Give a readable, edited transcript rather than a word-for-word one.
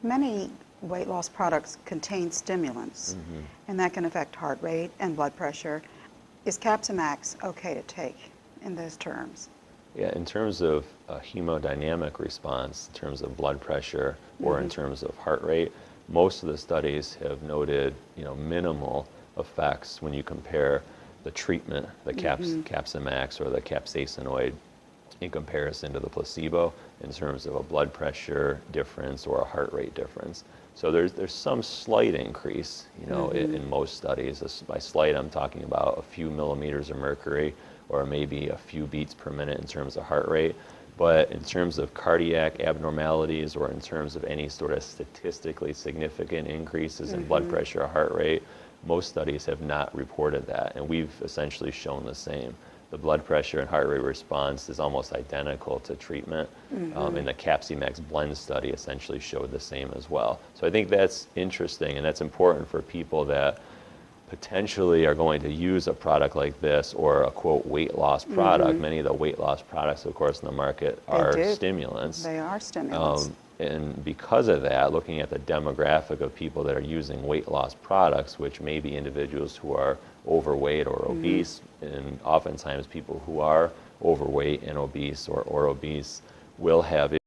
many weight loss products contain stimulants, and that can affect heart rate and blood pressure. Is Capsimax okay to take in those terms? Yeah, in terms of hemodynamic response, in terms of blood pressure, or in terms of heart rate, most of the studies have noted, minimal effects when you compare the treatment, the Capsimax or the capsaicinoid, in comparison to the placebo in terms of a blood pressure difference or a heart rate difference. So there's some slight increase, in most studies. By slight, I'm talking about a few millimeters of mercury or maybe a few beats per minute in terms of heart rate. But in terms of cardiac abnormalities or in terms of any sort of statistically significant increases in blood pressure or heart rate, most studies have not reported that, and we've essentially shown the same. The blood pressure and heart rate response is almost identical to treatment, and the Capsimax blend study essentially showed the same as well. So I think that's interesting, and that's important for people that potentially are going to use a product like this or a quote weight loss product. Many of the weight loss products, of course, in the market are stimulants. They are stimulants. And because of that, looking at the demographic of people that are using weight loss products, which may be individuals who are overweight or obese, and oftentimes people who are overweight and obese or obese will have